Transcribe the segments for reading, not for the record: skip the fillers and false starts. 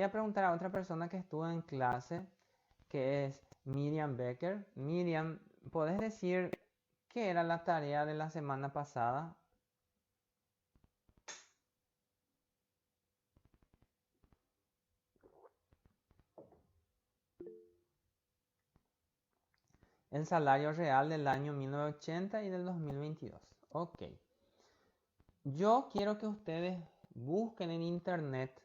a preguntar a otra persona que estuvo en clase, que es Miriam Becker. Miriam, ¿podés decir qué era la tarea de la semana pasada? El salario real del año 1980 y del 2022. Ok. Yo quiero que ustedes busquen en internet,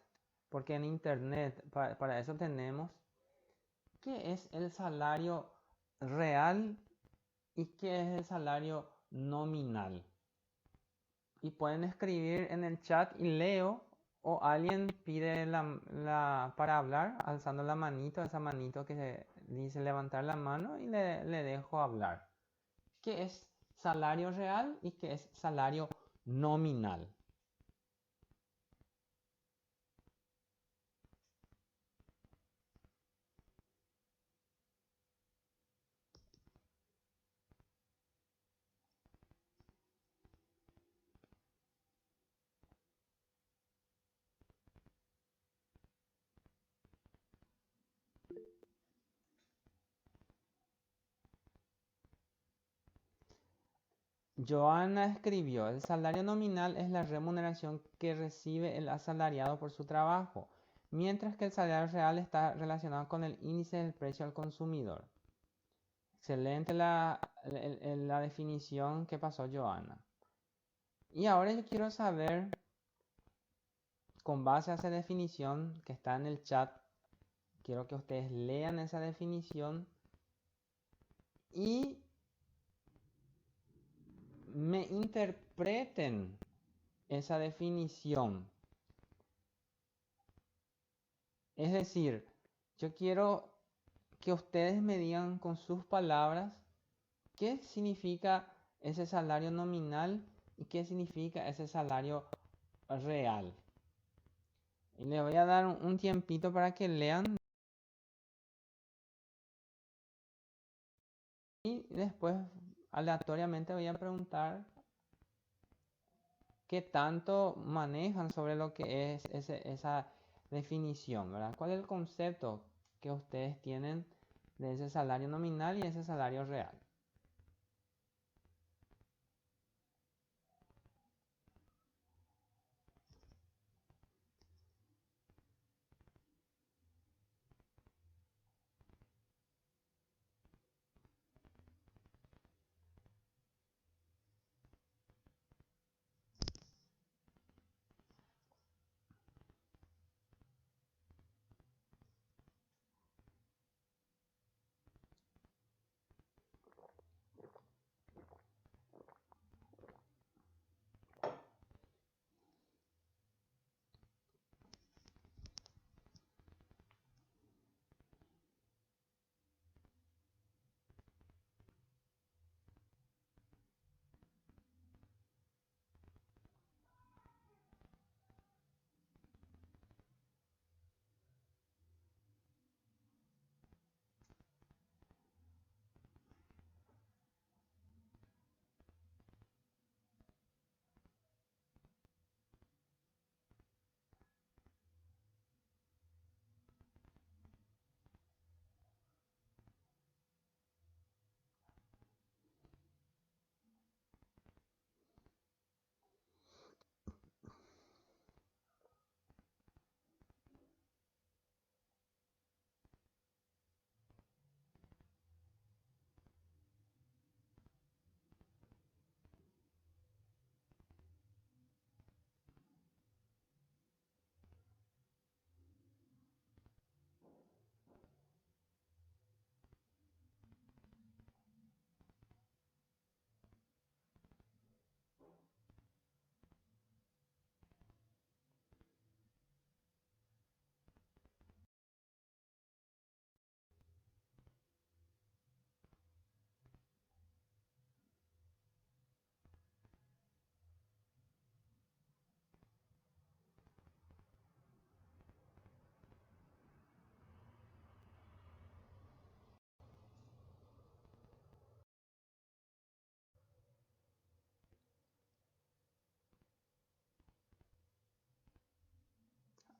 porque en internet, para eso tenemos, qué es el salario real y qué es el salario nominal. Y pueden escribir en el chat y leo, o alguien pide para hablar, alzando la manito, esa manito que dice levantar la mano, y le dejo hablar. ¿Qué es salario real y qué es salario nominal? Joana escribió, el salario nominal es la remuneración que recibe el asalariado por su trabajo, mientras que el salario real está relacionado con el índice del precio al consumidor. Excelente la definición que pasó Joana. Y ahora yo quiero saber, con base a esa definición que está en el chat, quiero que ustedes lean esa definición y me interpreten esa definición. Es decir, yo quiero que ustedes me digan con sus palabras qué significa ese salario nominal y qué significa ese salario real. Y les voy a dar un tiempito para que lean y después aleatoriamente voy a preguntar qué tanto manejan sobre lo que es esa definición, ¿verdad? ¿Cuál es el concepto que ustedes tienen de ese salario nominal y ese salario real?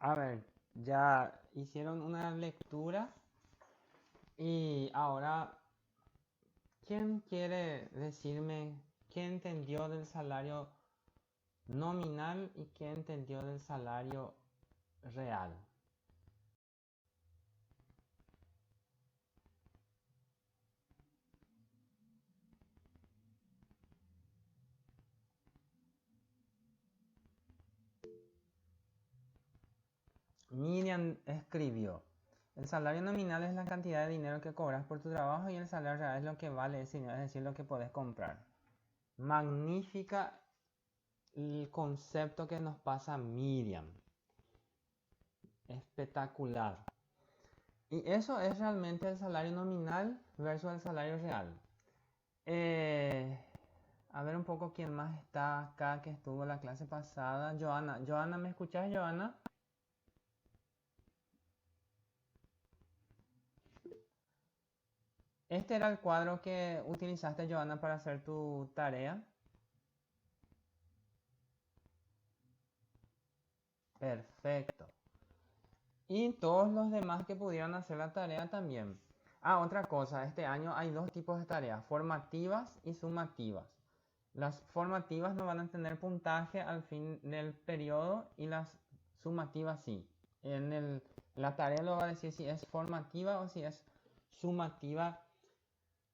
A ver, ya hicieron una lectura y ahora, ¿quién quiere decirme qué entendió del salario nominal y qué entendió del salario real? Miriam escribió, el salario nominal es la cantidad de dinero que cobras por tu trabajo y el salario real es lo que vale ese dinero, es decir, lo que podés comprar. Magnífica el concepto que nos pasa Miriam. Espectacular. Y eso es realmente el salario nominal versus el salario real. Eh, a ver un poco quién más está acá que estuvo la clase pasada. Joana. Joana, ¿me escuchás, Joana? Este era el cuadro que utilizaste, Joana, para hacer tu tarea. Perfecto. Y todos los demás que pudieran hacer la tarea también. Ah, otra cosa, este año hay dos tipos de tareas, formativas y sumativas. Las formativas no van a tener puntaje al fin del periodo y las sumativas sí. La tarea lo va a decir si es formativa o si es sumativa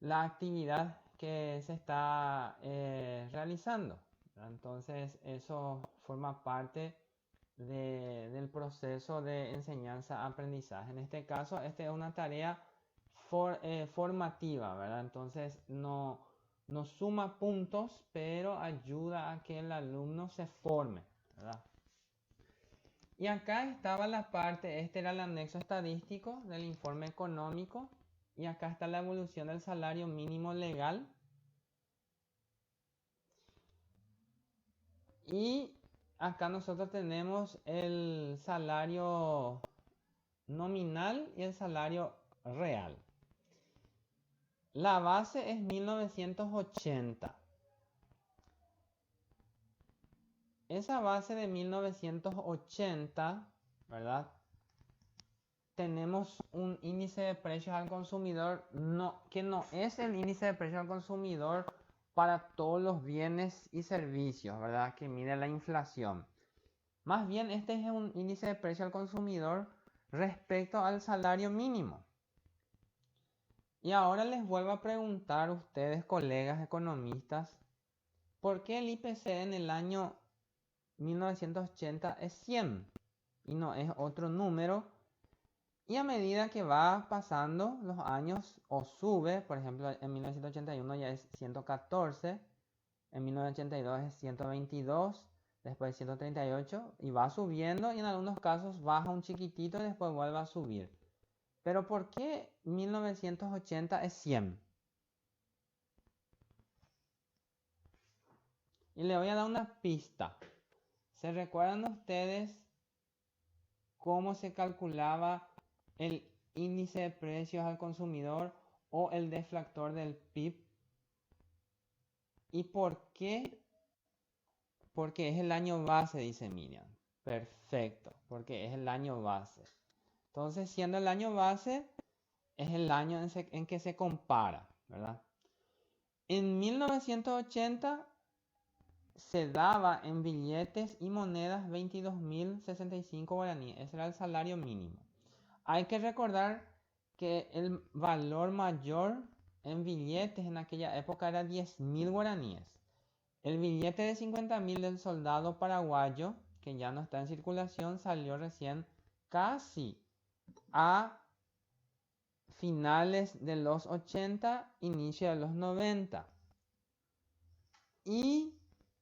la actividad que se está realizando. Entonces eso forma parte del proceso de enseñanza-aprendizaje. En este caso, esta es una tarea formativa, ¿verdad? Entonces no suma puntos, pero ayuda a que el alumno se forme, ¿verdad? Y acá estaba la parte, este era el anexo estadístico del informe económico, y acá está la evolución del salario mínimo legal. Y acá nosotros tenemos el salario nominal y el salario real. La base es 1980. Esa base de 1980, ¿verdad? Tenemos un índice de precios al consumidor que no es el índice de precios al consumidor para todos los bienes y servicios, ¿verdad? Que mide la inflación. Más bien, este es un índice de precio al consumidor respecto al salario mínimo. Y ahora les vuelvo a preguntar a ustedes, colegas economistas, ¿por qué el IPC en el año 1980 es 100 y no es otro número? Y a medida que va pasando los años o sube, por ejemplo, en 1981 ya es 114, en 1982 es 122, después 138 y va subiendo y en algunos casos baja un chiquitito y después vuelve a subir. Pero ¿por qué 1980 es 100? Y le voy a dar una pista. ¿Se recuerdan ustedes cómo se calculaba el índice de precios al consumidor o el deflactor del PIB? ¿Y por qué? Porque es el año base, dice Miriam. Perfecto, porque es el año base. Entonces, siendo el año base, es el año en que se compara, ¿verdad? En 1980 se daba en billetes y monedas 22.065 guaraníes. Ese era el salario mínimo. Hay que recordar que el valor mayor en billetes en aquella época era 10.000 guaraníes. El billete de 50.000 del soldado paraguayo, que ya no está en circulación, salió recién casi a finales de los 80, inicio de los 90. Y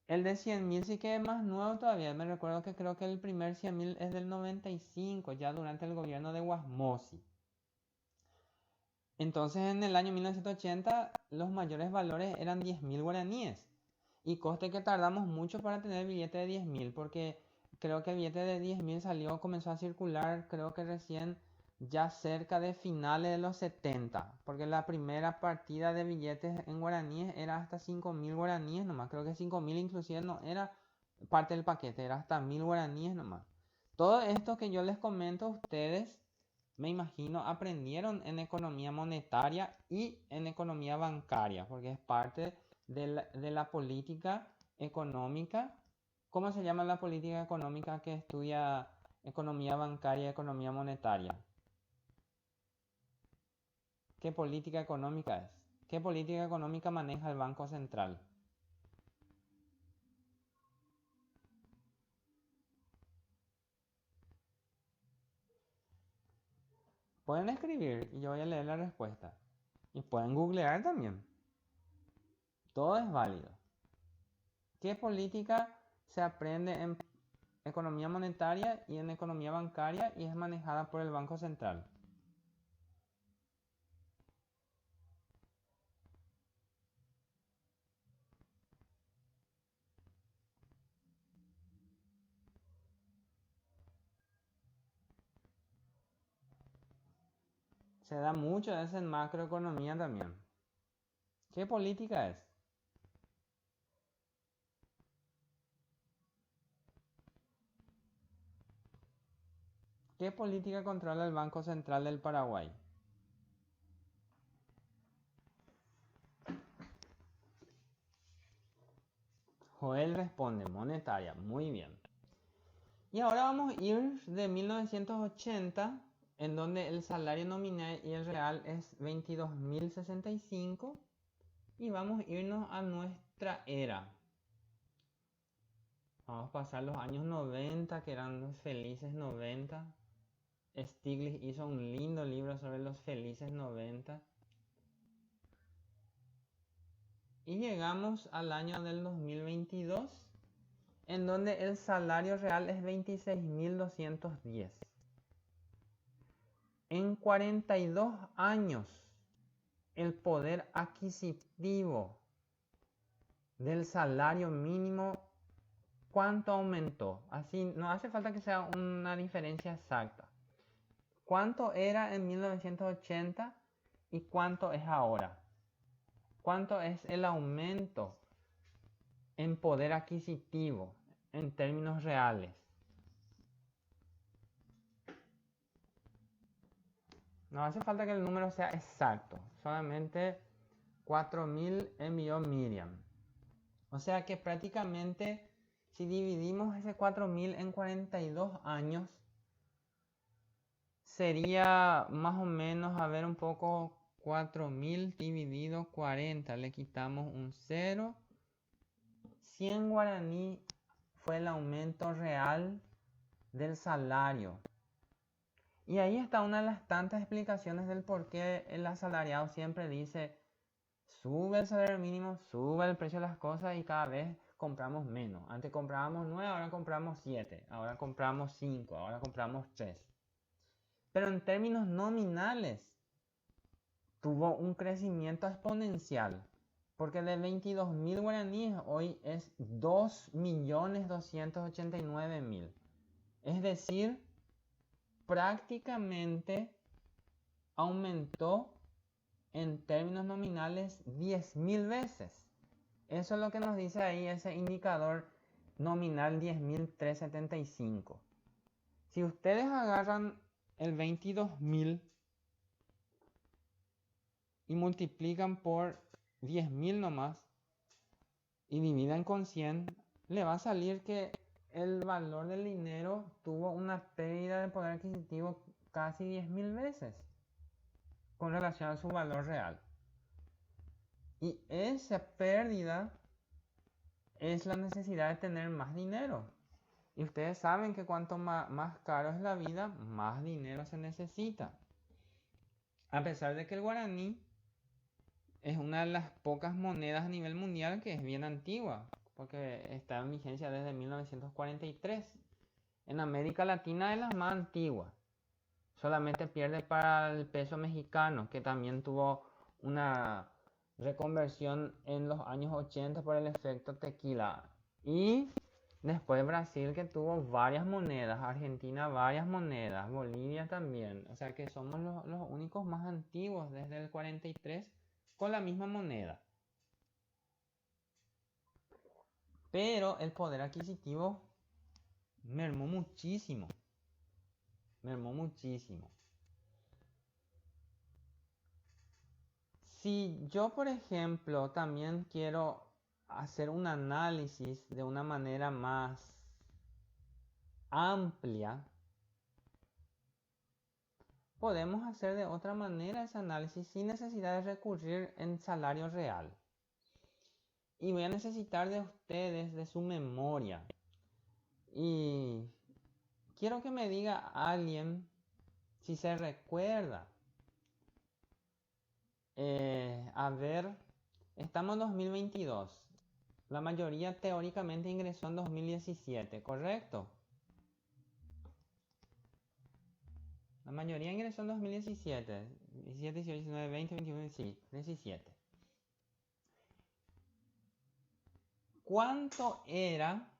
el de 100.000 sí que es más nuevo todavía. Me recuerdo que creo que el primer 100.000 es del 95, ya durante el gobierno de Guasmosi. Entonces en el año 1980 los mayores valores eran 10.000 guaraníes. Y coste que tardamos mucho para tener el billete de 10.000, porque creo que el billete de 10.000 comenzó a circular, creo que recién ya cerca de finales de los 70, porque la primera partida de billetes en guaraníes era hasta 5.000 guaraníes nomás, creo que 5.000 inclusive no era parte del paquete, era hasta 1.000 guaraníes nomás. Todo esto que yo les comento a ustedes, me imagino, aprendieron en economía monetaria y en economía bancaria, porque es parte de la política económica. ¿Cómo se llama la política económica que estudia economía bancaria y economía monetaria? ¿Qué política económica es? ¿Qué política económica maneja el Banco Central? Pueden escribir y yo voy a leer la respuesta. Y pueden googlear también. Todo es válido. ¿Qué política se aprende en economía monetaria y en economía bancaria y es manejada por el Banco Central? Se da mucho de eso en macroeconomía también. ¿Qué política es? ¿Qué política controla el Banco Central del Paraguay? Joel responde, monetaria. Muy bien. Y ahora vamos a ir de 1980, en donde el salario nominal y el real es 22.065. Y vamos a irnos a nuestra era. Vamos a pasar los años 90, que eran los felices 90. Stiglitz hizo un lindo libro sobre los felices 90. Y llegamos al año del 2022, en donde el salario real es 26.210. En 42 años, el poder adquisitivo del salario mínimo, ¿cuánto aumentó? Así, no hace falta que sea una diferencia exacta. ¿Cuánto era en 1980 y cuánto es ahora? ¿Cuánto es el aumento en poder adquisitivo en términos reales? No hace falta que el número sea exacto, solamente 4.000 envió Miriam. O sea que prácticamente si dividimos ese 4.000 en 42 años, sería más o menos, a ver un poco, 4.000 dividido 40, le quitamos un 0. 100 guaraní fue el aumento real del salario. Y ahí está una de las tantas explicaciones del por qué el asalariado siempre dice, sube el salario mínimo, sube el precio de las cosas y cada vez compramos menos. Antes comprábamos 9, ahora compramos 7, ahora compramos 5, ahora compramos 3. Pero en términos nominales, tuvo un crecimiento exponencial. Porque de 22.000 guaraníes hoy es 2.289.000. Es decir, prácticamente aumentó en términos nominales 10.000 veces. Eso es lo que nos dice ahí ese indicador nominal 10.375. Si ustedes agarran el 22.000 y multiplican por 10.000 nomás y dividan con 100, le va a salir que el valor del dinero tuvo una pérdida de poder adquisitivo casi 10.000 veces con relación a su valor real. Y esa pérdida es la necesidad de tener más dinero. Y ustedes saben que cuanto más caro es la vida, más dinero se necesita. A pesar de que el guaraní es una de las pocas monedas a nivel mundial que es bien antigua, porque está en vigencia desde 1943. En América Latina es la más antigua. Solamente pierde para el peso mexicano, que también tuvo una reconversión en los años 80 por el efecto tequila. Y después Brasil, que tuvo varias monedas, Argentina varias monedas, Bolivia también. O sea que somos los únicos más antiguos desde el 43 con la misma moneda. Pero el poder adquisitivo mermó muchísimo. mermó muchísimo. Si yo, por ejemplo, también quiero hacer un análisis de una manera más amplia, podemos hacer de otra manera ese análisis sin necesidad de recurrir en salario real. Y voy a necesitar de ustedes, de su memoria. Y quiero que me diga alguien si se recuerda. A ver, estamos en 2022. La mayoría teóricamente ingresó en 2017, ¿correcto? La mayoría ingresó en 2017. 17, 18, 19, 20, 21, sí, 17. ¿Cuánto era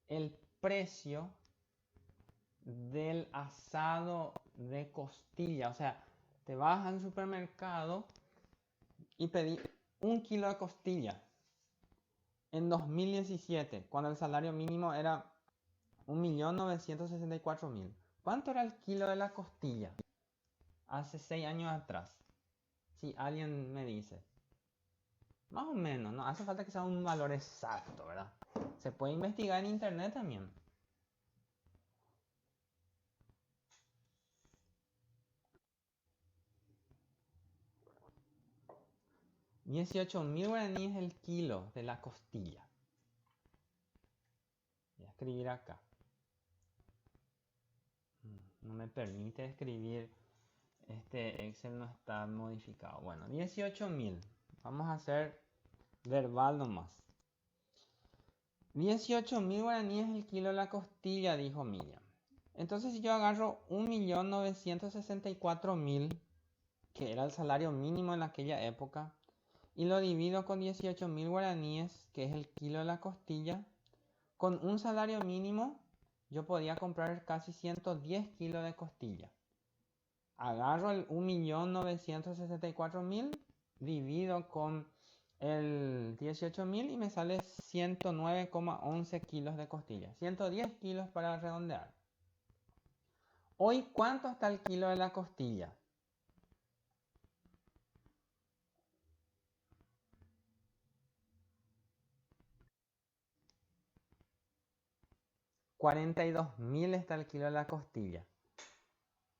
el precio del asado de costilla? O sea, te vas al supermercado y pedí 1 kilo de costilla en 2017, cuando el salario mínimo era 1.964.000. ¿Cuánto era el kilo de la costilla hace 6 años atrás? Si alguien me dice. Más o menos, no hace falta que sea un valor exacto, ¿verdad? Se puede investigar en internet también. $18.000 guaraníes el kilo de la costilla. Voy a escribir acá. No me permite escribir. Este Excel no está modificado. Bueno, 18.000. Vamos a hacer verbal nomás. 18.000 guaraníes el kilo de la costilla, dijo Miriam. Entonces si yo agarro 1.964.000, que era el salario mínimo en aquella época, y lo divido con 18.000 guaraníes, que es el kilo de la costilla, con un salario mínimo yo podía comprar casi 110 kilos de costilla. Agarro el 1.964.000, divido con el 18.000 y me sale 109,11 kilos de costilla. 110 kilos para redondear. Hoy, ¿cuánto está el kilo de la costilla? $42.000 está el kilo de la costilla.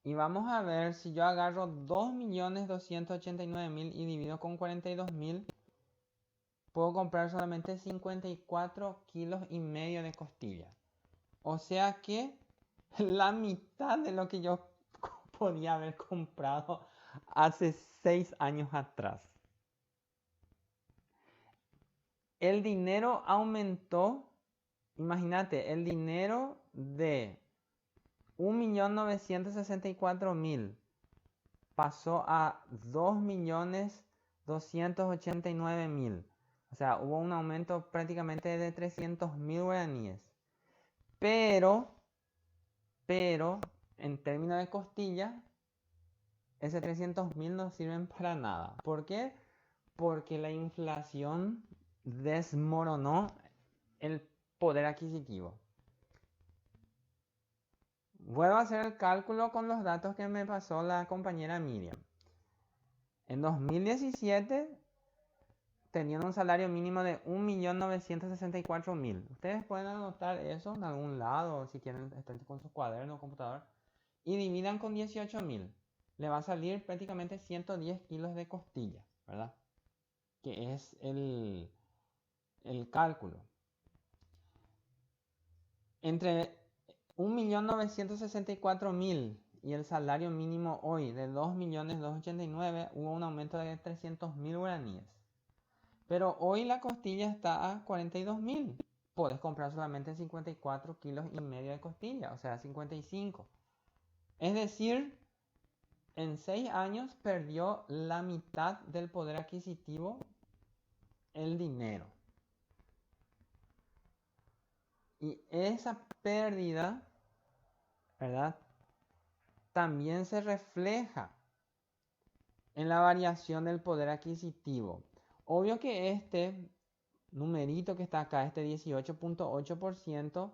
Y vamos a ver si yo agarro 2.289.000 y divido con 42.000, puedo comprar solamente 54 kilos y medio de costilla. O sea que la mitad de lo que yo podía haber comprado hace 6 años atrás. El dinero aumentó. Imagínate, el dinero de 1.964.000 pasó a 2.289.000. O sea, hubo un aumento prácticamente de 300.000 guaraníes. Pero, en términos de costilla, ese 300.000 no sirven para nada. ¿Por qué? Porque la inflación desmoronó el poder adquisitivo. Vuelvo a hacer el cálculo con los datos que me pasó la compañera Miriam. En 2017 tenían un salario mínimo de 1.964.000. Ustedes pueden anotar eso en algún lado, si quieren, estén con su cuaderno o computador, y dividan con 18.000. Le va a salir prácticamente 110 kilos de costilla, ¿verdad? Que es el cálculo. Entre 1.964.000 y el salario mínimo hoy de 2.289.000, hubo un aumento de 300.000 guaraníes. Pero hoy la costilla está a 42.000. Puedes comprar solamente 54 kilos y medio de costilla, o sea, 55. Es decir, en 6 años perdió la mitad del poder adquisitivo el dinero. Y esa pérdida, ¿verdad?, también se refleja en la variación del poder adquisitivo. Obvio que este numerito que está acá, este 18.8%,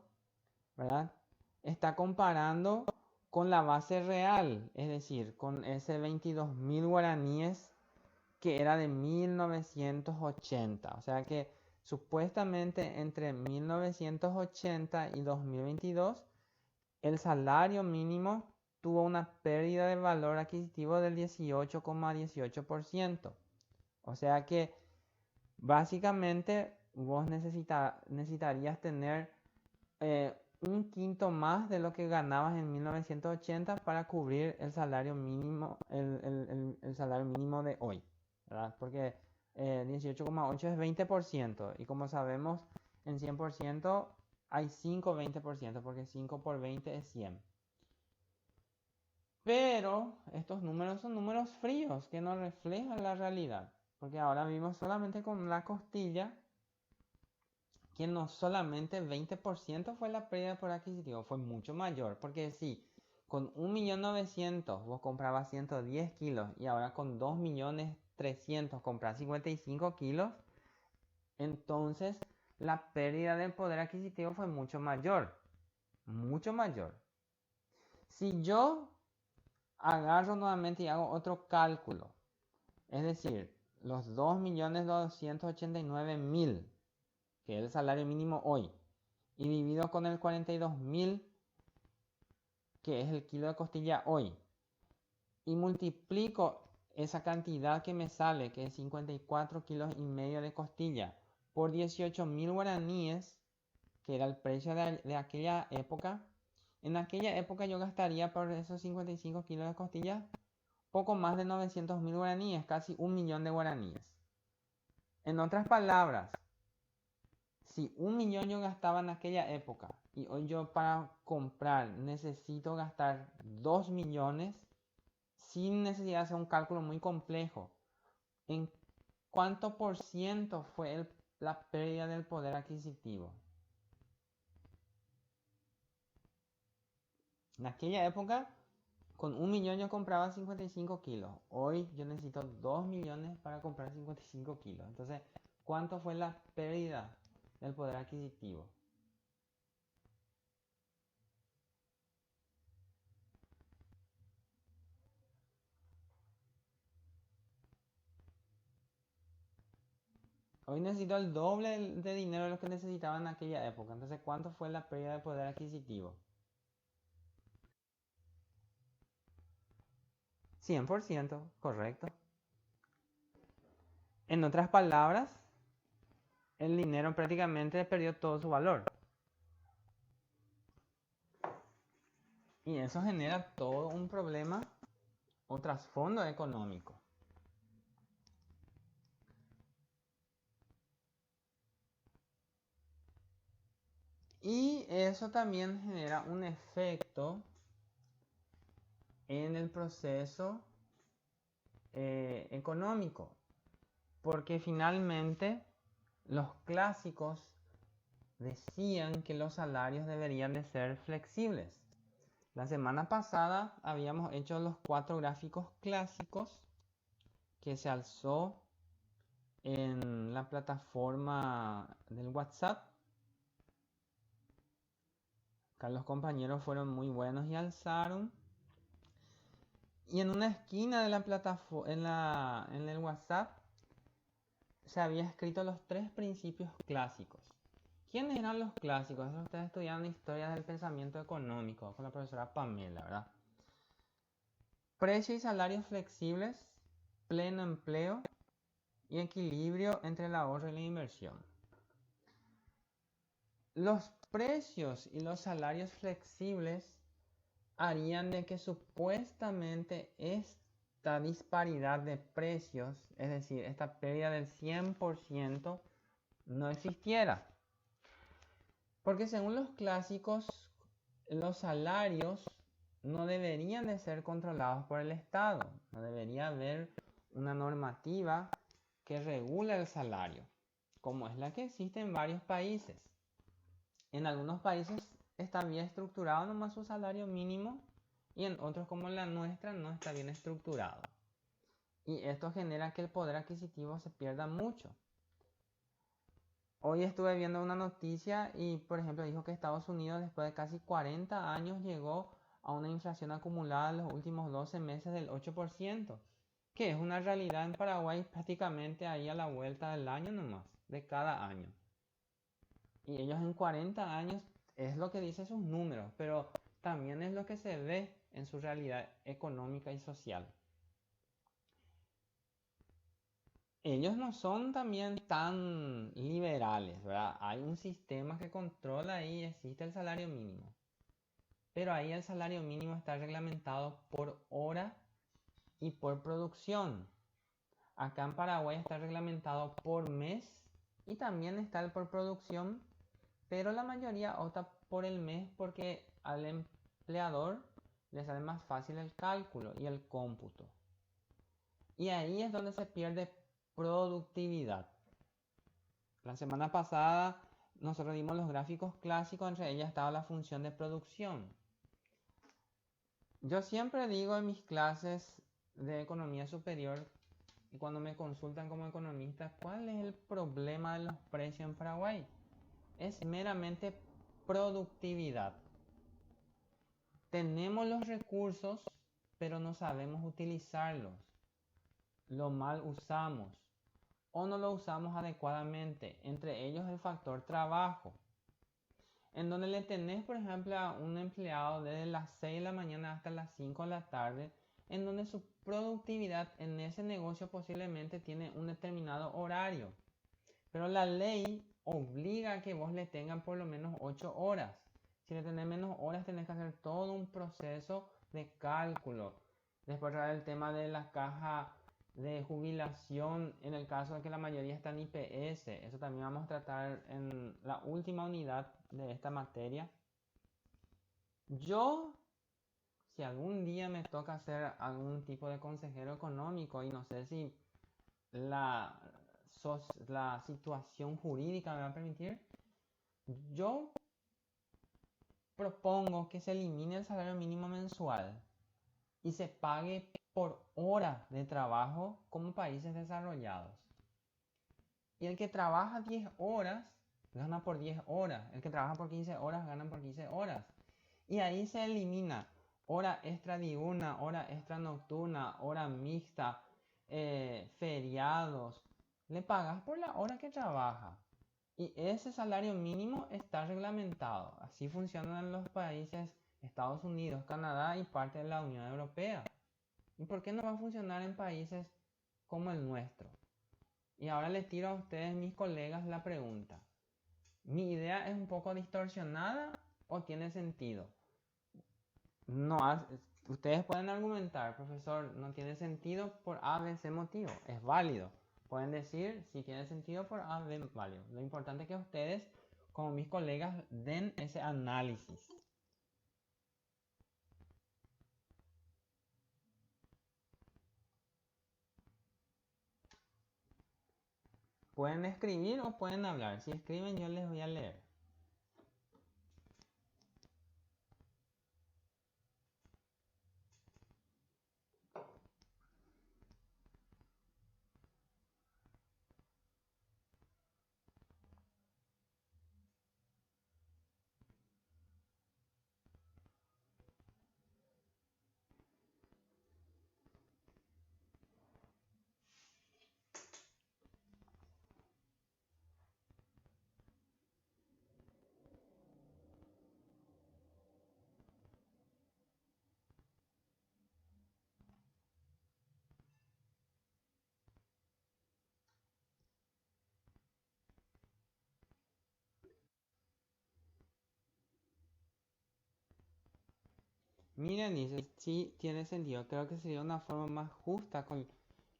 ¿verdad?, está comparando con la base real, es decir, con ese 22.000 guaraníes que era de 1980. O sea que supuestamente entre 1980 y 2022 el salario mínimo tuvo una pérdida de valor adquisitivo del 18,18%. O sea que básicamente vos necesitarías tener un quinto más de lo que ganabas en 1980 para cubrir el salario mínimo, el salario mínimo de hoy, ¿verdad? Porque 18,8 es 20% y como sabemos en 100% hay 5 20% porque 5 por 20 es 100. Pero estos números son números fríos que no reflejan la realidad, porque ahora vivimos solamente con la costilla, que no solamente 20% fue la pérdida por adquisitivo, fue mucho mayor, porque si con 1.900.000 vos comprabas 110 kilos y ahora con 2.300.000 compras 55 kilos, entonces la pérdida del poder adquisitivo fue mucho mayor, mucho mayor. Si yo agarro nuevamente y hago otro cálculo, es decir, los 2.289.000, que es el salario mínimo hoy, y divido con el 42.000, que es el kilo de costilla hoy, y multiplico esa cantidad que me sale, que es 54 kilos y medio de costilla, por 18.000 guaraníes, que era el precio de aquella época. En aquella época yo gastaría por esos 55 kilos de costilla poco más de 900.000 guaraníes, casi 1.000.000 de guaraníes. En otras palabras, si 1.000.000 yo gastaba en aquella época y hoy yo para comprar necesito gastar 2 millones sin necesidad de hacer un cálculo muy complejo, ¿en cuánto por ciento fue la pérdida del poder adquisitivo? En aquella época, con 1.000.000 yo compraba 55 kilos. Hoy yo necesito 2 millones para comprar 55 kilos. Entonces, ¿cuánto fue la pérdida del poder adquisitivo? Hoy necesito el doble de dinero de lo que necesitaba en aquella época. Entonces, ¿cuánto fue la pérdida de poder adquisitivo? 100%, correcto. En otras palabras, el dinero prácticamente perdió todo su valor. Y eso genera todo un problema o trasfondo económico. Y eso también genera un efecto en el proceso económico, porque finalmente los clásicos decían que los salarios deberían de ser flexibles. La semana pasada habíamos hecho los 4 gráficos clásicos que se alzó en la plataforma del WhatsApp. Acá los compañeros fueron muy buenos y alzaron. Y en una esquina de la plataforma, en el WhatsApp, se había escrito los 3 principios clásicos. ¿Quiénes eran los clásicos? Eso ustedes estudiaron historia del pensamiento económico con la profesora Pamela, ¿verdad? Precio y salarios flexibles, pleno empleo y equilibrio entre el ahorro y la inversión. Los precios y los salarios flexibles harían de que supuestamente esta disparidad de precios, es decir, esta pérdida del 100%, no existiera. Porque según los clásicos, los salarios no deberían de ser controlados por el Estado. No debería haber una normativa que regule el salario, como es la que existe en varios países. En algunos países está bien estructurado nomás su salario mínimo y en otros como la nuestra no está bien estructurado. Y esto genera que el poder adquisitivo se pierda mucho. Hoy estuve viendo una noticia y, por ejemplo, dijo que Estados Unidos después de casi 40 años llegó a una inflación acumulada en los últimos 12 meses del 8%, que es una realidad en Paraguay prácticamente ahí a la vuelta del año nomás, de cada año. Y ellos en 40 años es lo que dicen sus números, pero también es lo que se ve en su realidad económica y social. Ellos no son también tan liberales, ¿verdad? Hay un sistema que controla y existe el salario mínimo. Pero ahí el salario mínimo está reglamentado por hora y por producción. Acá en Paraguay está reglamentado por mes y también está el por producción, pero la mayoría opta por el mes porque al empleador le sale más fácil el cálculo y el cómputo. Y ahí es donde se pierde productividad. La semana pasada nosotros vimos los gráficos clásicos, entre ellas estaba la función de producción. Yo siempre digo en mis clases de economía superior, y cuando me consultan como economista, ¿cuál es el problema de los precios en Paraguay? Es meramente productividad. Tenemos los recursos, pero no sabemos utilizarlos. Lo mal usamos o no lo usamos adecuadamente. Entre ellos el factor trabajo. En donde le tenés, por ejemplo, a un empleado desde las 6 de la mañana hasta las 5 de la tarde, en donde su productividad en ese negocio posiblemente tiene un determinado horario. Pero la ley obliga a que vos le tengan por lo menos 8 horas. Si le tenés menos horas, tenés que hacer todo un proceso de cálculo. Después el tema de la caja de jubilación en el caso de que la mayoría está en IPS. Eso también vamos a tratar en la última unidad de esta materia. Yo, si algún día me toca ser algún tipo de consejero económico y no sé si la, la situación jurídica me va a permitir, yo propongo que se elimine el salario mínimo mensual y se pague por hora de trabajo como países desarrollados. Y el que trabaja 10 horas gana por 10 horas. El que trabaja por 15 horas gana por 15 horas. Y ahí se elimina hora extra diurna, hora extra nocturna, hora mixta, feriados. Le pagas por la hora que trabaja. Y ese salario mínimo está reglamentado. Así funcionan en los países Estados Unidos, Canadá y parte de la Unión Europea. ¿Y por qué no va a funcionar en países como el nuestro? Y ahora les tiro a ustedes, mis colegas, la pregunta. ¿Mi idea es un poco distorsionada o tiene sentido? No, ustedes pueden argumentar, profesor, no tiene sentido por A, B, C motivo. Es válido. Pueden decir si tiene sentido por A, B, válido. Lo importante es que ustedes, como mis colegas, den ese análisis. Pueden escribir o pueden hablar. Si escriben, yo les voy a leer. Miren, dice, sí tiene sentido. Creo que sería una forma más justa con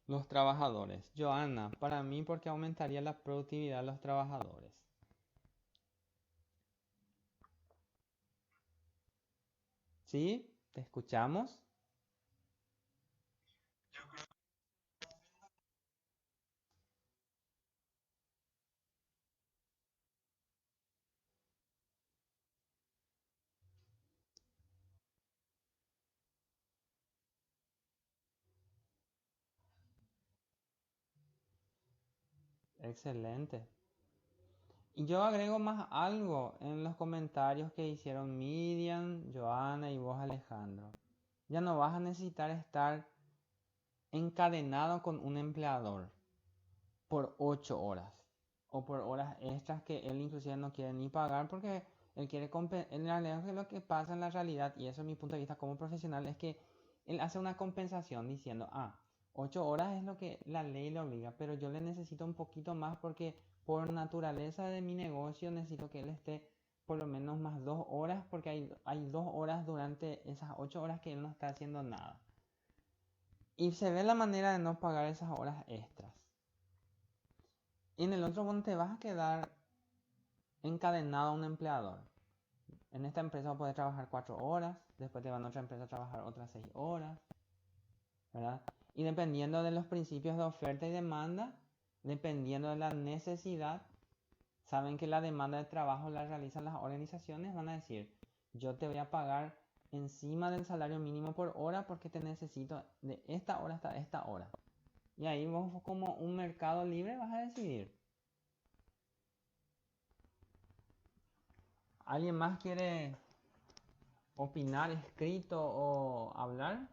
los trabajadores. Joana, para mí porque aumentaría la productividad de los trabajadores. ¿Sí? ¿Te escuchamos? Excelente. Y yo agrego más algo en los comentarios que hicieron Miriam, Joana y vos, Alejandro. Ya no vas a necesitar estar encadenado con un empleador por 8 horas o por horas extras que él inclusive no quiere ni pagar porque él quiere en realidad lo que pasa en la realidad, y eso es mi punto de vista como profesional, es que él hace una compensación diciendo, 8 horas es lo que la ley le obliga, pero yo le necesito un poquito más porque por naturaleza de mi negocio necesito que él esté por lo menos más 2 horas porque hay 2 horas durante esas 8 horas que él no está haciendo nada. Y se ve la manera de no pagar esas horas extras. En el otro no te vas a quedar encadenado a un empleador. En esta empresa puedes trabajar 4 horas, después te van a otra empresa a trabajar otras 6 horas, ¿verdad? Y dependiendo de los principios de oferta y demanda, dependiendo de la necesidad, saben que la demanda de trabajo la realizan las organizaciones, van a decir, yo te voy a pagar encima del salario mínimo por hora porque te necesito de esta hora hasta esta hora. Y ahí vos como un mercado libre vas a decidir. ¿Alguien más quiere opinar escrito o hablar?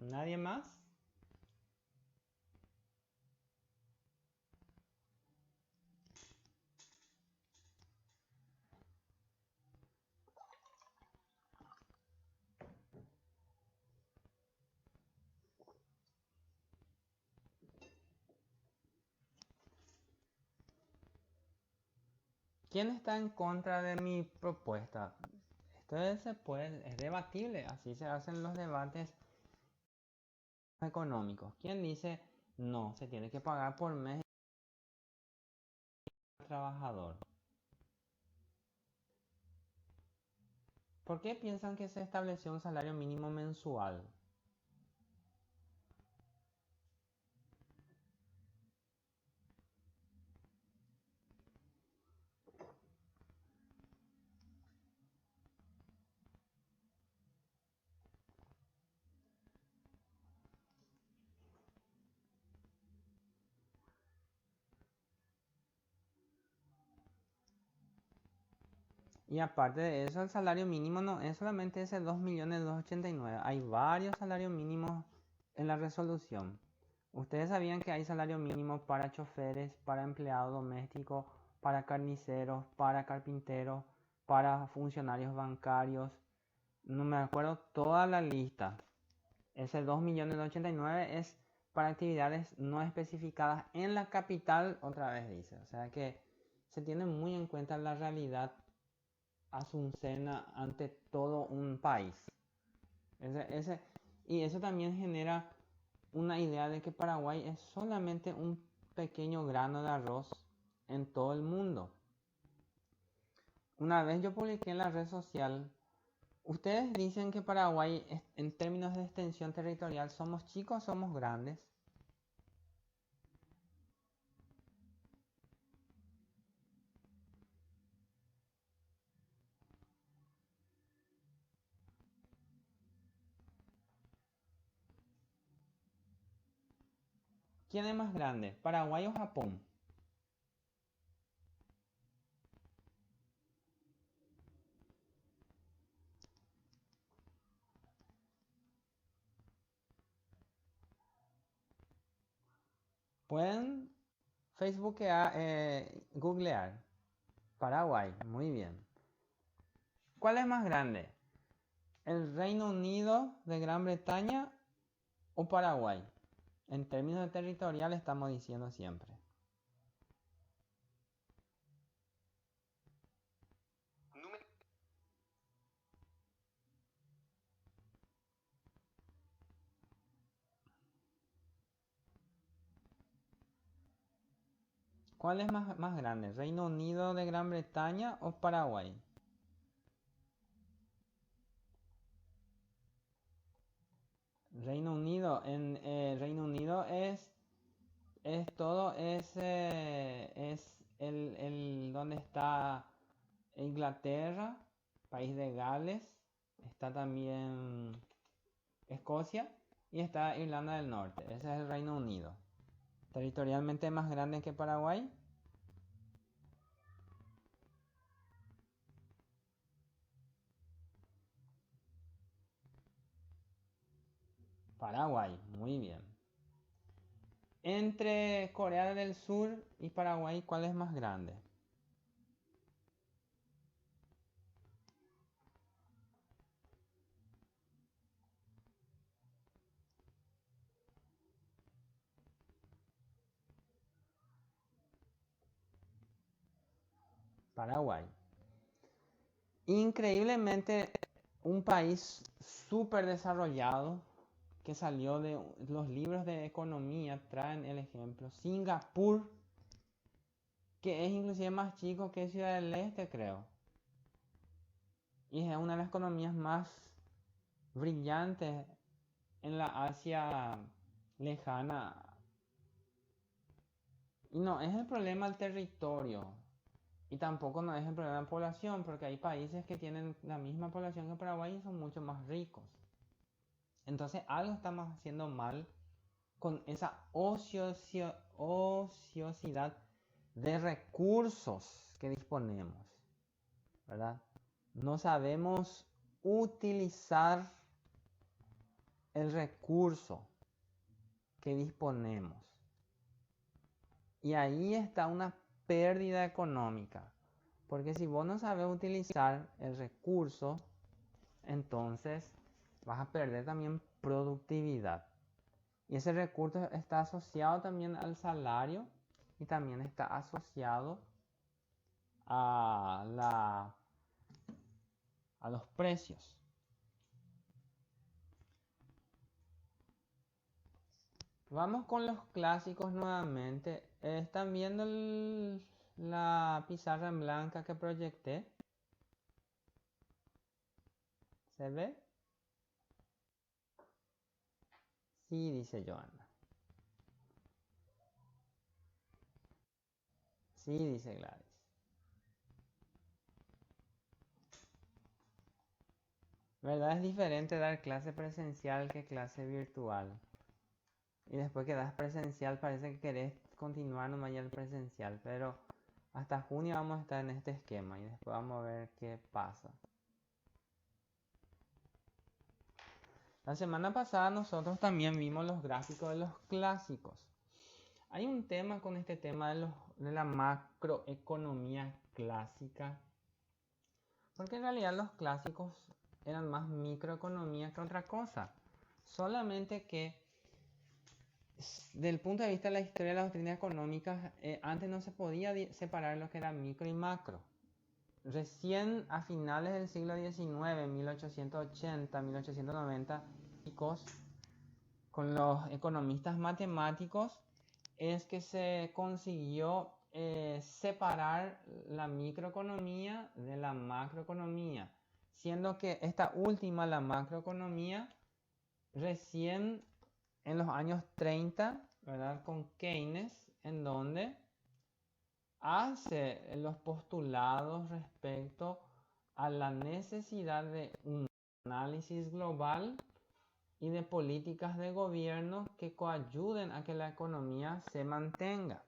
¿Nadie más? ¿Quién está en contra de mi propuesta? Es debatible, así se hacen los debates económicos. ¿Quién dice no, se tiene que pagar por mes al trabajador? ¿Por qué piensan que se estableció un salario mínimo mensual? Y aparte de eso, el salario mínimo no es solamente ese 2.289.000. Hay varios salarios mínimos en la resolución. Ustedes sabían que hay salario mínimo para choferes, para empleados domésticos, para carniceros, para carpinteros, para funcionarios bancarios. No me acuerdo toda la lista. Ese 2.089.000 es para actividades no especificadas en la capital, otra vez dice. O sea que se tiene muy en cuenta la realidad asuncena ante todo un país. Y eso también genera una idea de que Paraguay es solamente un pequeño grano de arroz en todo el mundo. Una vez yo publiqué en la red social, ustedes dicen que Paraguay en términos de extensión territorial somos chicos o somos grandes. ¿Quién es más grande, Paraguay o Japón? Pueden Facebookear, googlear. Paraguay, muy bien. ¿Cuál es más grande? ¿El Reino Unido de Gran Bretaña o Paraguay? En términos de territorial estamos diciendo siempre. ¿Cuál es más grande? ¿Reino Unido de Gran Bretaña o Paraguay? Reino Unido. En Reino Unido es todo, es donde está Inglaterra, país de Gales, está también Escocia y está Irlanda del Norte. Ese es el Reino Unido. Territorialmente más grande que Paraguay. Paraguay, muy bien. Entre Corea del Sur y Paraguay, ¿cuál es más grande? Paraguay. Increíblemente, un país súper desarrollado que salió de los libros de economía, traen el ejemplo. Singapur, que es inclusive más chico que Ciudad del Este, creo. Y es una de las economías más brillantes en la Asia lejana. Y no es el problema el territorio. Y tampoco no es el problema de población, porque hay países que tienen la misma población que Paraguay y son mucho más ricos. Entonces algo estamos haciendo mal con esa ociosidad de recursos que disponemos, ¿verdad? No sabemos utilizar el recurso que disponemos. Y ahí está una pérdida económica. Porque si vos no sabes utilizar el recurso, entonces vas a perder también productividad. Y ese recurso está asociado también al salario y también está asociado a los precios. Vamos con los clásicos nuevamente. ¿Están viendo la pizarra en blanca que proyecté? ¿Se ve? Sí, dice Joana. Sí, dice Gladys. ¿Verdad? Es diferente dar clase presencial que clase virtual. Y después que das presencial parece que querés continuar nomás ya el presencial. Pero hasta junio vamos a estar en este esquema y después vamos a ver qué pasa. La semana pasada nosotros también vimos los gráficos de los clásicos. Hay un tema con este tema de la macroeconomía clásica. Porque en realidad los clásicos eran más microeconomía que otra cosa. Solamente que desde el punto de vista de la historia de la doctrina económica, antes no se podía separar lo que era micro y macro. Recién a finales del siglo XIX, 1880, 1890, con los economistas matemáticos, es que se consiguió separar la microeconomía de la macroeconomía, siendo que esta última, la macroeconomía, recién en los años 30, ¿verdad? Con Keynes, en donde hace los postulados respecto a la necesidad de un análisis global y de políticas de gobierno que coayuden a que la economía se mantenga.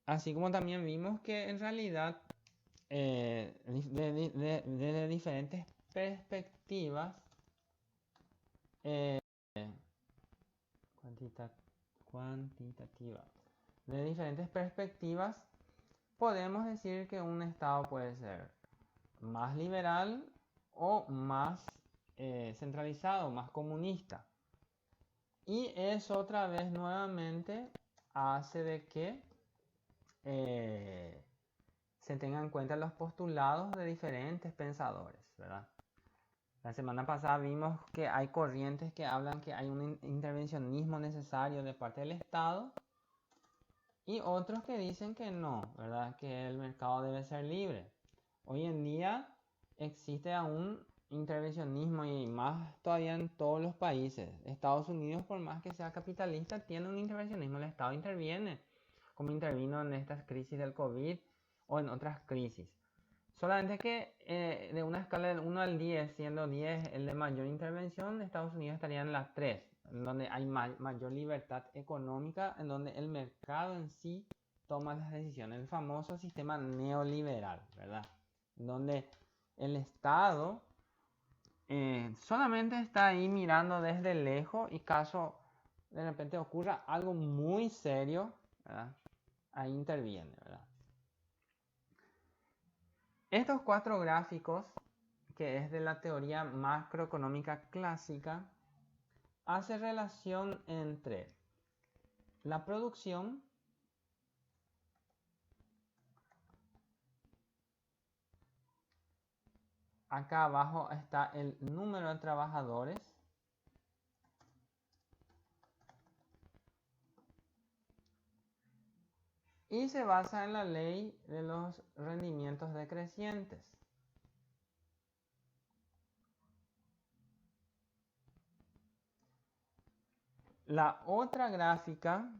Así como también vimos que en realidad desde diferentes perspectivas cuantitativas, de diferentes perspectivas podemos decir que un estado puede ser más liberal o más centralizado, más comunista. Y eso otra vez nuevamente hace de que se tengan en cuenta los postulados de diferentes pensadores, ¿verdad? La semana pasada vimos que hay corrientes que hablan que hay un intervencionismo necesario de parte del Estado y otros que dicen que no, ¿verdad? Que el mercado debe ser libre. Hoy en día existe aún intervencionismo y más todavía en todos los países. Estados Unidos, por más que sea capitalista, tiene un intervencionismo. El Estado interviene, como intervino en estas crisis del COVID o en otras crisis. Solamente que de una escala del 1 al 10, siendo 10 el de mayor intervención, Estados Unidos estaría en la 3, en donde hay mayor libertad económica, en donde el mercado en sí toma las decisiones. El famoso sistema neoliberal, ¿verdad? Donde el Estado solamente está ahí mirando desde lejos y caso de repente ocurra algo muy serio, ¿verdad? Ahí interviene, ¿verdad? Estos 4 gráficos, que es de la teoría macroeconómica clásica, hace relación entre la producción, acá abajo está el número de trabajadores, y se basa en la ley de los rendimientos decrecientes. La otra gráfica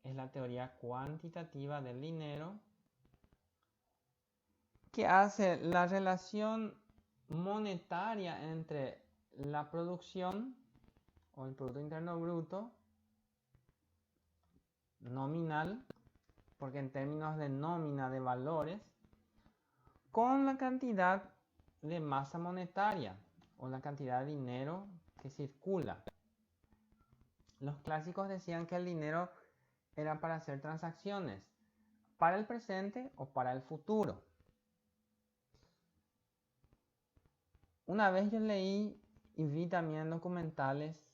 es la teoría cuantitativa del dinero, que hace la relación monetaria entre la producción o el Producto Interno Bruto nominal, porque en términos de nómina de valores, con la cantidad de masa monetaria o la cantidad de dinero que circula. Los clásicos decían que el dinero era para hacer transacciones, para el presente o para el futuro. Una vez yo leí y vi también documentales,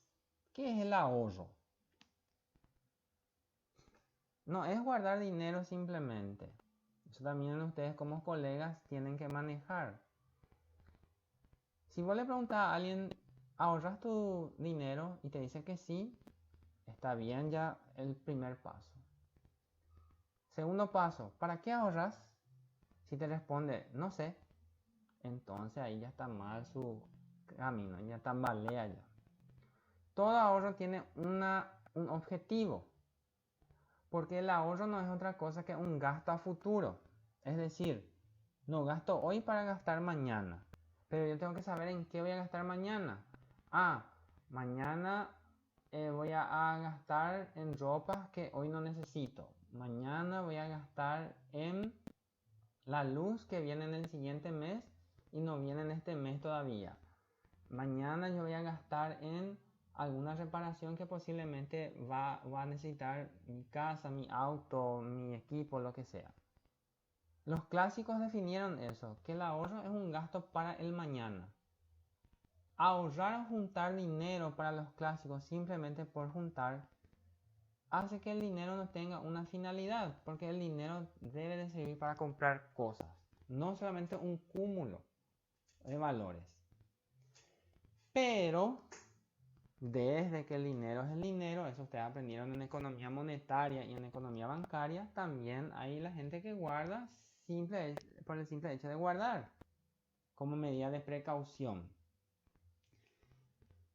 ¿qué es el ahorro? No es guardar dinero simplemente. Eso también ustedes como colegas tienen que manejar. Si vos le preguntas a alguien, ¿ahorras tu dinero? Y te dice que sí, está bien ya el primer paso. Segundo paso, ¿para qué ahorras? Si te responde, no sé, entonces ahí ya está mal su camino, ya tambalea ya. Todo ahorro tiene un objetivo, porque el ahorro no es otra cosa que un gasto a futuro. Es decir, no gasto hoy para gastar mañana, pero yo tengo que saber en qué voy a gastar mañana. Mañana voy a gastar en ropas que hoy no necesito. Mañana voy a gastar en la luz que viene en el siguiente mes y no viene en este mes todavía. Mañana yo voy a gastar en alguna reparación que posiblemente va a necesitar mi casa, mi auto, mi equipo, lo que sea. Los clásicos definieron eso, que el ahorro es un gasto para el mañana. Ahorrar o juntar dinero para los clásicos simplemente por juntar hace que el dinero no tenga una finalidad, porque el dinero debe de servir para comprar cosas, no solamente un cúmulo de valores. Pero desde que el dinero es el dinero, eso ustedes aprendieron en economía monetaria y en economía bancaria, también hay la gente que guarda por el simple hecho de guardar, como medida de precaución.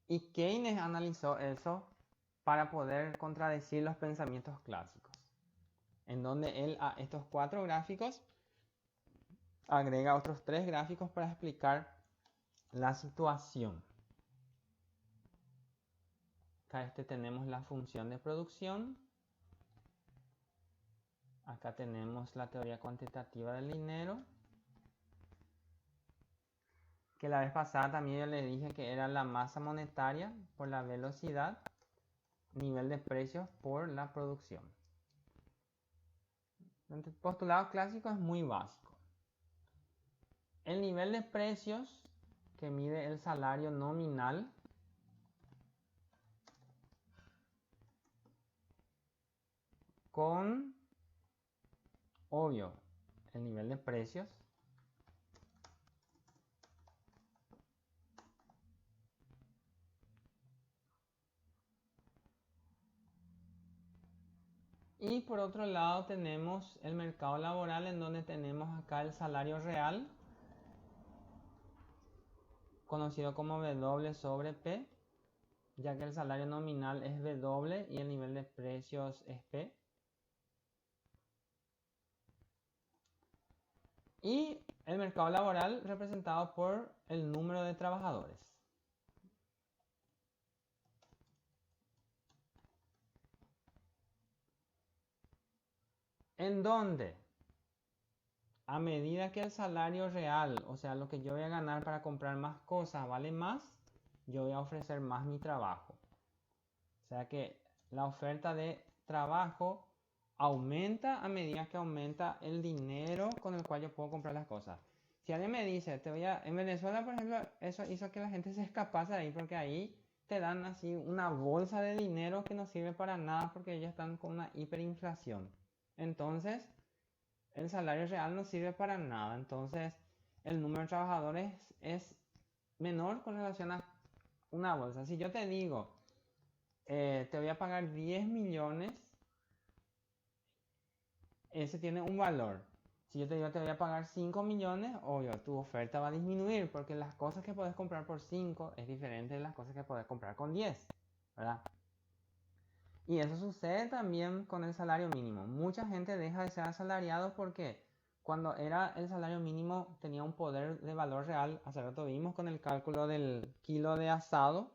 Y Keynes analizó eso para poder contradecir los pensamientos clásicos, en donde él a estos 4 gráficos agrega otros 3 gráficos para explicar la situación. Acá tenemos la función de producción. Acá tenemos la teoría cuantitativa del dinero, que la vez pasada también yo le dije que era la masa monetaria por la velocidad, nivel de precios por la producción. El postulado clásico es muy básico. El nivel de precios, que mide el salario nominal, con, obvio, el nivel de precios. Y por otro lado tenemos el mercado laboral, en donde tenemos acá el salario real, conocido como W sobre P, ya que el salario nominal es W y el nivel de precios es P. Y el mercado laboral representado por el número de trabajadores. En donde, a medida que el salario real, o sea, lo que yo voy a ganar para comprar más cosas, vale más, yo voy a ofrecer más mi trabajo. O sea que la oferta de trabajo aumenta a medida que aumenta el dinero con el cual yo puedo comprar las cosas. Si alguien me dice, en Venezuela, por ejemplo, eso hizo que la gente se escapase de ahí, porque ahí te dan así una bolsa de dinero que no sirve para nada porque ellos están con una hiperinflación. Entonces, el salario real no sirve para nada. Entonces, el número de trabajadores es menor con relación a una bolsa. Si yo te digo, te voy a pagar 10 millones, ese tiene un valor. Si yo te digo te voy a pagar 5 millones, obvio, tu oferta va a disminuir, porque las cosas que puedes comprar por 5 es diferente de las cosas que puedes comprar con 10, ¿verdad? Y eso sucede también con el salario mínimo. Mucha gente deja de ser asalariado porque cuando era el salario mínimo tenía un poder de valor real. Hace rato vimos con el cálculo del kilo de asado.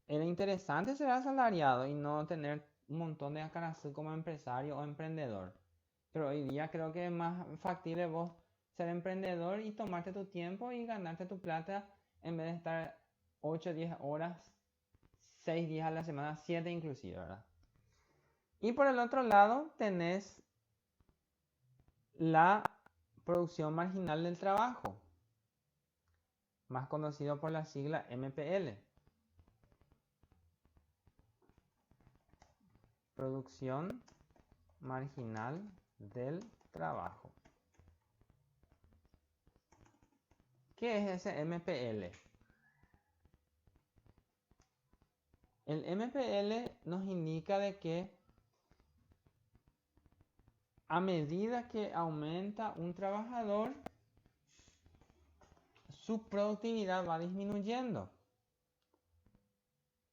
Era interesante ser asalariado y no tener un montón de acarazú como empresario o emprendedor. Pero hoy día creo que es más factible vos ser emprendedor y tomarte tu tiempo y ganarte tu plata en vez de estar 8 o 10 horas, 6 días a la semana, 7 inclusive, ¿verdad? Y por el otro lado tenés la producción marginal del trabajo, más conocido por la sigla MPL. Producción marginal del trabajo. ¿Qué es ese MPL? El MPL nos indica de que a medida que aumenta un trabajador, su productividad va disminuyendo.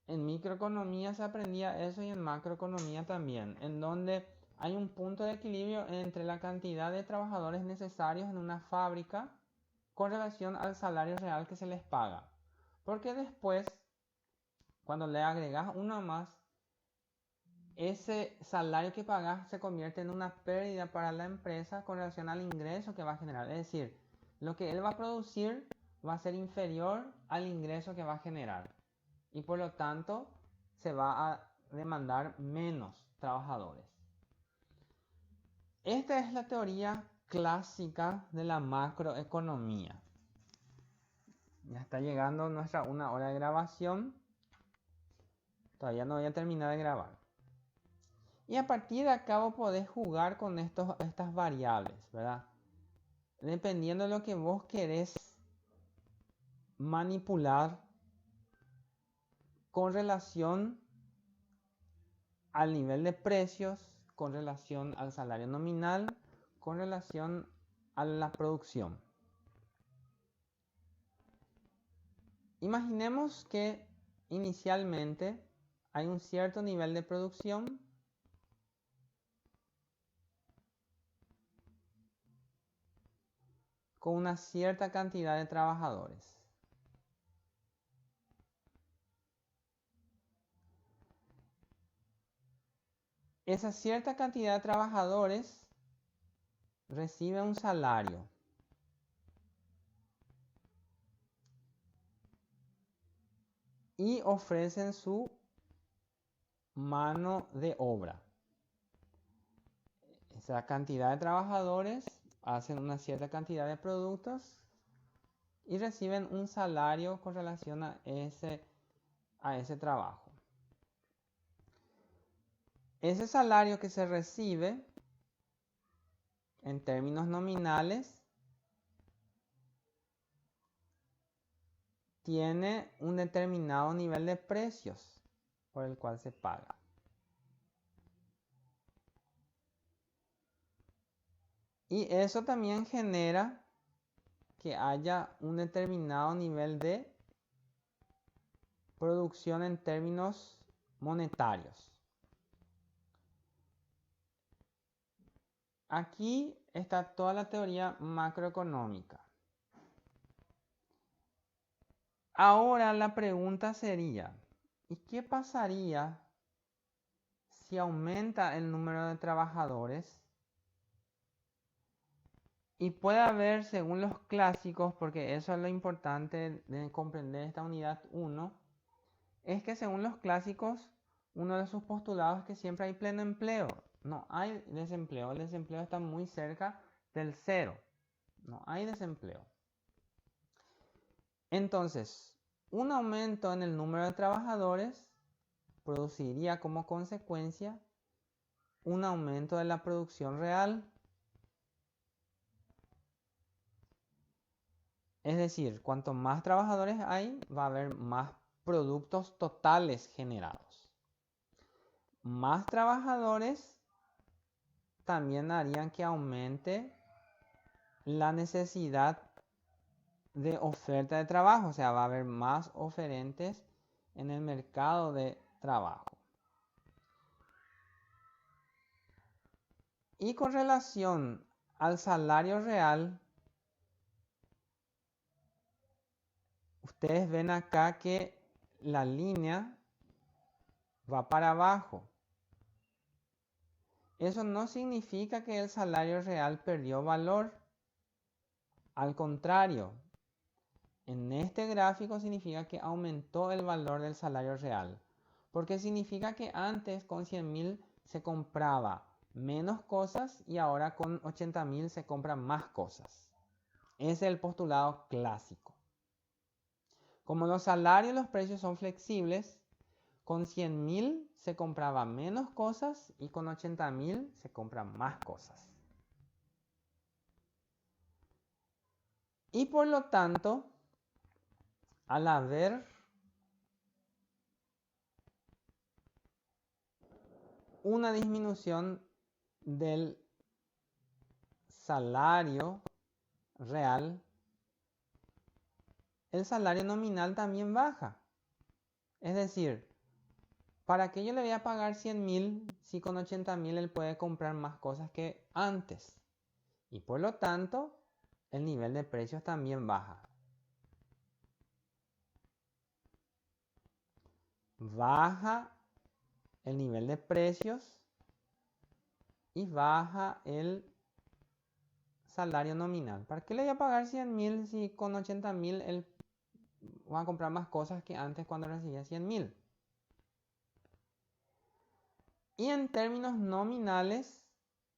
En microeconomía se aprendía eso y en macroeconomía también, en donde hay un punto de equilibrio entre la cantidad de trabajadores necesarios en una fábrica con relación al salario real que se les paga. Porque después, cuando le agregas uno más, ese salario que pagas se convierte en una pérdida para la empresa con relación al ingreso que va a generar. Es decir, lo que él va a producir va a ser inferior al ingreso que va a generar. Y por lo tanto, se va a demandar menos trabajadores. Esta es la teoría clásica de la macroeconomía. Ya está llegando nuestra 1 hora de grabación. Todavía no voy a terminar de grabar. Y a partir de acá vos podés jugar con estas variables, ¿verdad? Dependiendo de lo que vos querés manipular con relación al nivel de precios, con relación al salario nominal, con relación a la producción. Imaginemos que inicialmente hay un cierto nivel de producción con una cierta cantidad de trabajadores. Esa cierta cantidad de trabajadores recibe un salario. Y ofrecen su mano de obra. Esa cantidad de trabajadores hacen una cierta cantidad de productos y reciben un salario con relación a ese trabajo. ese salario que se recibe en términos nominales tiene un determinado nivel de precios por el cual se paga. Y eso también genera que haya un determinado nivel de producción en términos monetarios. Aquí está toda la teoría macroeconómica. Ahora la pregunta sería, ¿y qué pasaría si aumenta el número de trabajadores? Y puede haber, según los clásicos, porque eso es lo importante de comprender esta unidad 1, es que según los clásicos, uno de sus postulados es que siempre hay pleno empleo. No hay desempleo, el desempleo está muy cerca del cero. No hay desempleo. Entonces, un aumento en el número de trabajadores produciría como consecuencia un aumento de la producción real. Es decir, cuanto más trabajadores hay, va a haber más productos totales generados. Más trabajadores también harían que aumente la necesidad de oferta de trabajo, o sea, va a haber más oferentes en el mercado de trabajo. Y con relación al salario real, ustedes ven acá que la línea va para abajo. Eso no significa que el salario real perdió valor. Al contrario, en este gráfico significa que aumentó el valor del salario real. Porque significa que antes con 100.000 se compraba menos cosas y ahora con 80.000 se compran más cosas. Ese es el postulado clásico. Como los salarios y los precios son flexibles, con 100.000 se compraba menos cosas y con 80.000 se compran más cosas. Y por lo tanto, al haber una disminución del salario real, el salario nominal también baja. Es decir, ¿para qué yo le voy a pagar 100.000 si con 80.000 él puede comprar más cosas que antes? Y por lo tanto, el nivel de precios también baja. Baja el nivel de precios y baja el salario nominal. ¿Para qué le voy a pagar 100.000 si con 80.000 él va a comprar más cosas que antes cuando recibía 100.000? Y en términos nominales,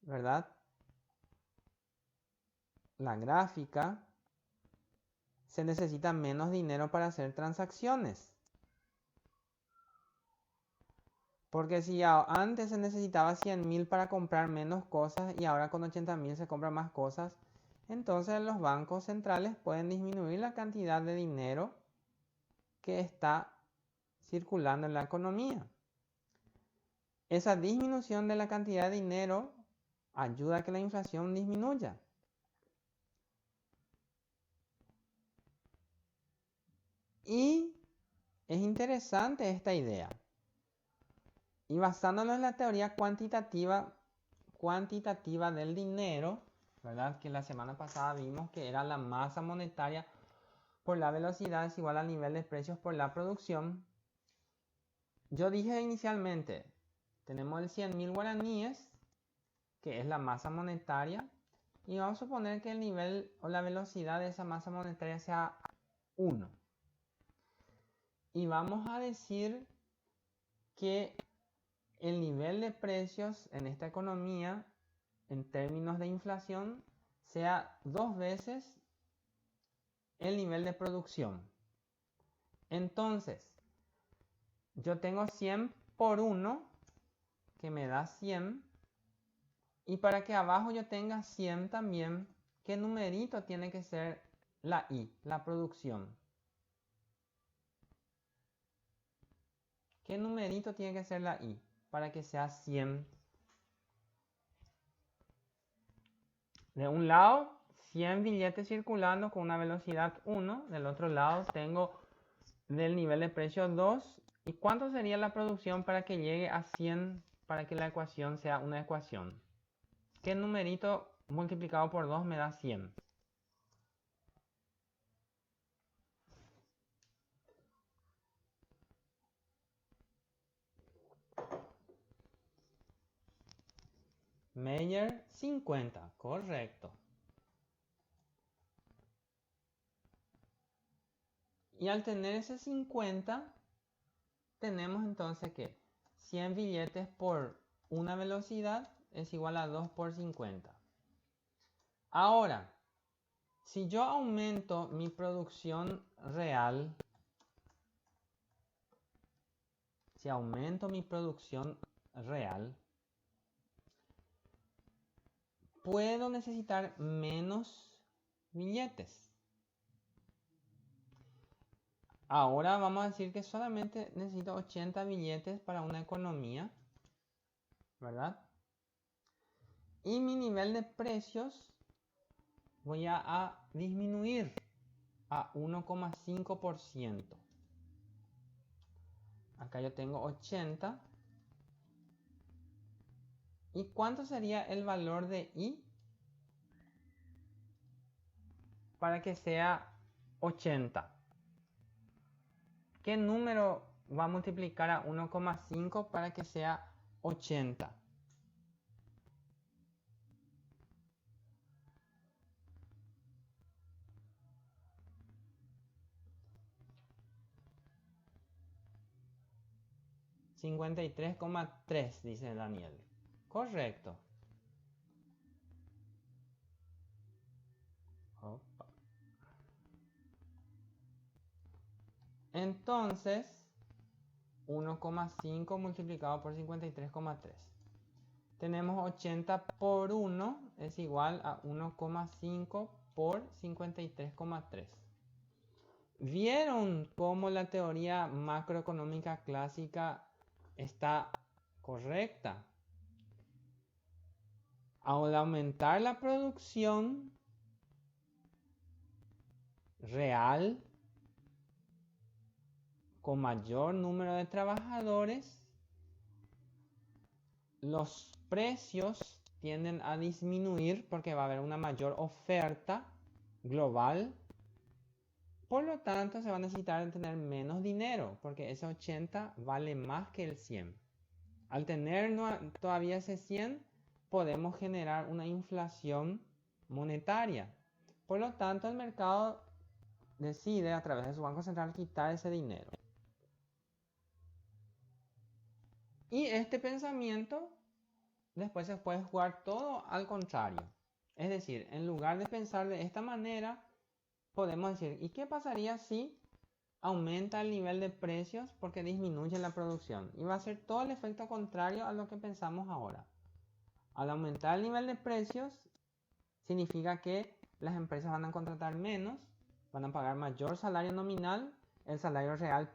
¿verdad? La gráfica, se necesita menos dinero para hacer transacciones. Porque si antes se necesitaba 100.000 para comprar menos cosas y ahora con 80.000 se compran más cosas, entonces los bancos centrales pueden disminuir la cantidad de dinero que está circulando en la economía. Esa disminución de la cantidad de dinero ayuda a que la inflación disminuya. Y es interesante esta idea. Y basándonos en la teoría cuantitativa del dinero, ¿verdad? Que la semana pasada vimos que era la masa monetaria por la velocidad es igual al nivel de precios por la producción. Yo dije inicialmente, tenemos el 100.000 guaraníes, que es la masa monetaria, y vamos a suponer que el nivel o la velocidad de esa masa monetaria sea 1. Y vamos a decir que el nivel de precios en esta economía, en términos de inflación, sea 2 veces el nivel de producción. Entonces, yo tengo 100 por 1, que me da 100. Y para que abajo yo tenga 100 también, ¿qué numerito tiene que ser la I, la producción? ¿Qué numerito tiene que ser la I para que sea 100? De un lado, 100 billetes circulando con una velocidad 1. Del otro lado tengo del nivel de precio 2. ¿Y cuánto sería la producción para que llegue a 100 para que la ecuación sea una ecuación? ¿Qué numerito multiplicado por 2 me da 100? Meyer 50, correcto. Y al tener ese 50, tenemos entonces que 100 billetes por una velocidad es igual a 2 por 50. Ahora, si yo aumento mi producción real, puedo necesitar menos billetes. Ahora vamos a decir que solamente necesito 80 billetes para una economía, ¿verdad? Y mi nivel de precios voy a disminuir a 1,5%. Acá yo tengo 80. ¿Y cuánto sería el valor de I para que sea 80? ¿Qué número va a multiplicar a 1,5 para que sea 80? $53,3, dice Daniel. Correcto. Opa. Entonces, 1,5 multiplicado por 53,3. Tenemos 80 por 1 es igual a 1,5 por 53,3. ¿Vieron cómo la teoría macroeconómica clásica está correcta? Al aumentar la producción real con mayor número de trabajadores, los precios tienden a disminuir porque va a haber una mayor oferta global. Por lo tanto, se va a necesitar tener menos dinero porque ese 80 vale más que el 100. Al tener todavía ese 100, podemos generar una inflación monetaria. Por lo tanto, el mercado decide a través de su banco central quitar ese dinero. Y este pensamiento después se puede jugar todo al contrario. Es decir, en lugar de pensar de esta manera, podemos decir, ¿y qué pasaría si aumenta el nivel de precios porque disminuye la producción? Y va a ser todo el efecto contrario a lo que pensamos ahora. Al aumentar el nivel de precios, significa que las empresas van a contratar menos, van a pagar mayor salario nominal, el salario real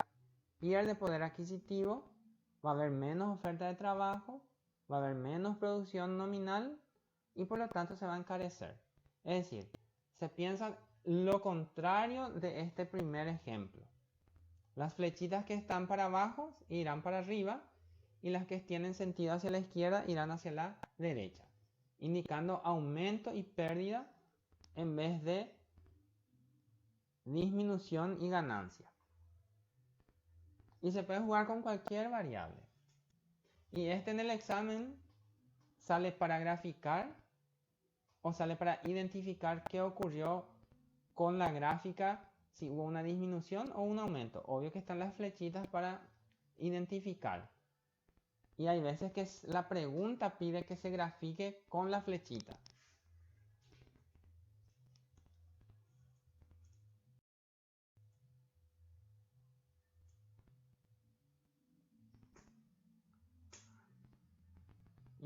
pierde poder adquisitivo, va a haber menos oferta de trabajo, va a haber menos producción nominal y por lo tanto se va a encarecer. Es decir, se piensa lo contrario de este primer ejemplo. Las flechitas que están para abajo irán para arriba y las que tienen sentido hacia la izquierda irán hacia la derecha, indicando aumento y pérdida en vez de disminución y ganancia. Y se puede jugar con cualquier variable. Y este en el examen sale para graficar o sale para identificar qué ocurrió con la gráfica, si hubo una disminución o un aumento. Obvio que están las flechitas para identificar. Y hay veces que la pregunta pide que se grafique con la flechita.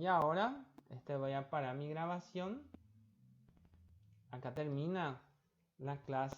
Y ahora voy a parar mi grabación. Acá termina la clase.